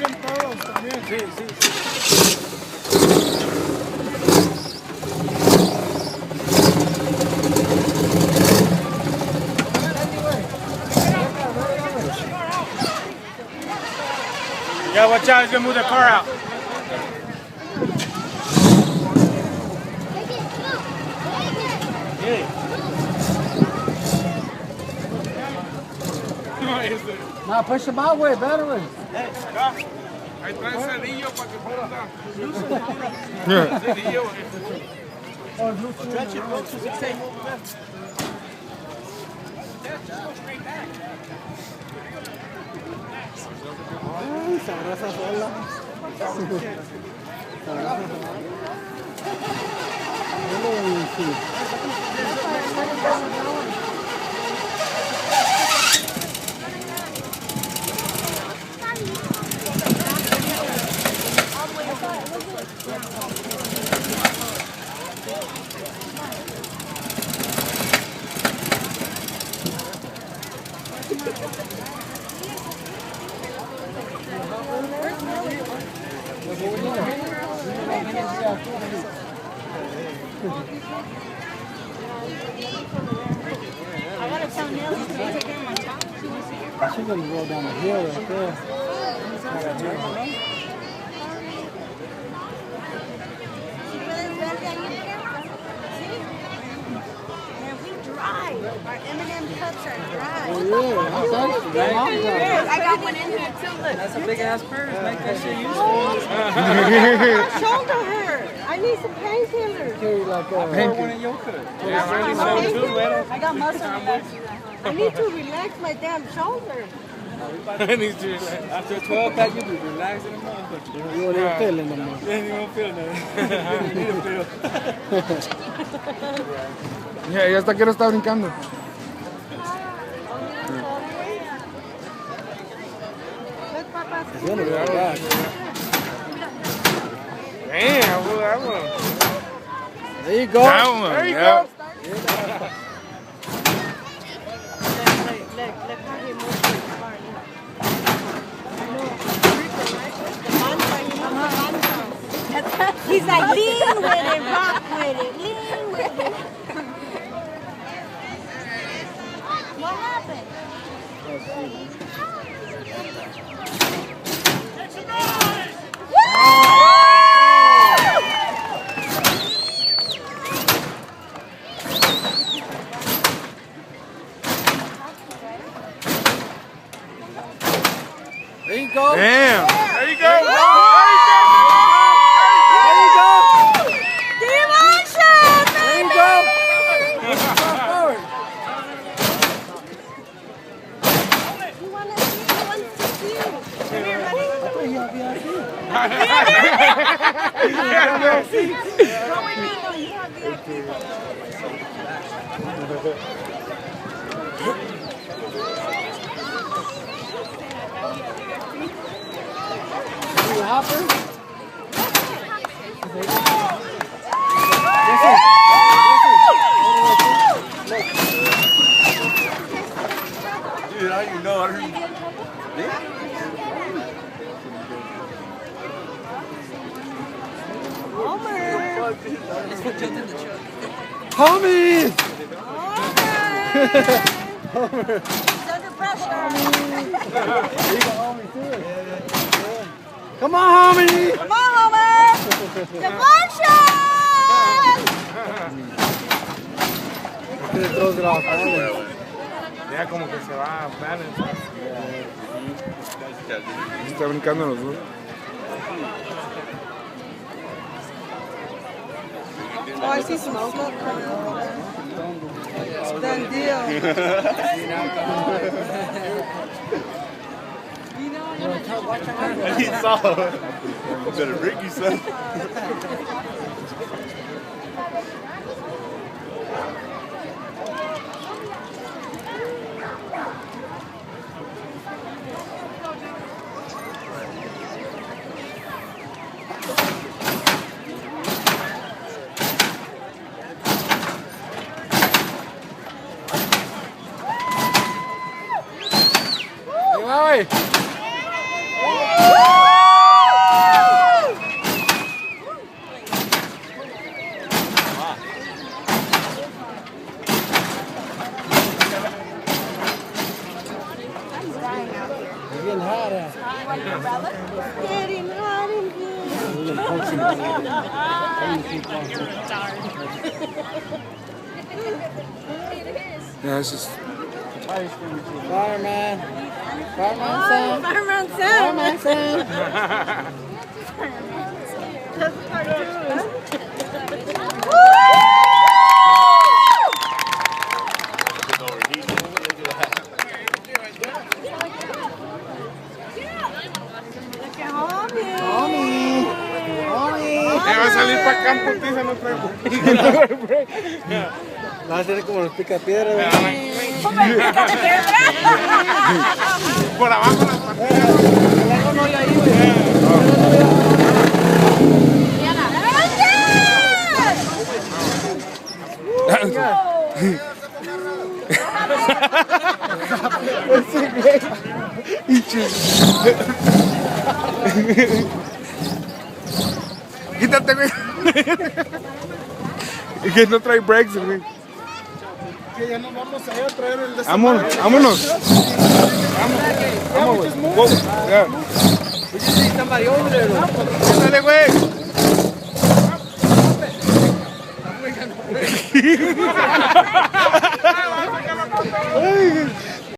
siguen todos también. Sí, sí, sí. Yeah, watch out, he's gonna move the car out. No, push him out way, better way. Ahí trae cerillo para que pueda dar. Cerillo. Stretch it, bro, to the tape over there. Ay, sabrosa sola. I gotta tell Neil he's taking my top. She's gonna roll down the hill right there. Our M&M cups are dry. Oh yeah, I got one in here too. Look. That's a big ass purse. Make that shit useful. My shoulder hurt. I need some painkillers. carry like Pour one in your cup. Yeah, man, so too, man. I got muscle in that. I need to relax my damn shoulder. Needs to relax. After a 12 pack, you'll be relaxed in the motherfucker. you won't even feel it no more. Then you won't feel nothing. You need to feel. Ya hasta que no está brincando. Look, Papa. It's gonna roll back. Damn, well, that one. There you go. That one, There you yeah. go. Look how he moves his car. He's like, lean with it, rock with it, lean with it. What happened? There you go. Damn. There you go. There you go. Devotion, There you go. Push the car forward. You want to see? He wants to see you. Come here, buddy. I thought you had VIP. Go with me, though. You have VIP. You a hopper? Dude, I don't even know. I don't even... Homie! Homer. He's under pressure. There you go, homie, too. Come on, homie! Come on, Homer. Devotion! He throws it off. Ya como que se va a balance. Está brincando los dos. Oh, I see smoke up there. It's done deal. He saw it. Better break you, son. Ahí va, güey. Getting hot in here. Yeah, it's just. Fireman. Fireman Oh, Sam. Fireman Sam. Fireman Sam. That's a cartoon. Look at homie. Homie. Homie. Va a salir para acá en putiza, no traigo. Va a ser como los picapiedras. Por abajo las patillas. Quítate, güey. Que no trae breaks, güey. Que ya nos vamos a ir a traer el de Vámonos, vámonos. Vamos, güey. Wow, ya. Dale, güey. Ay,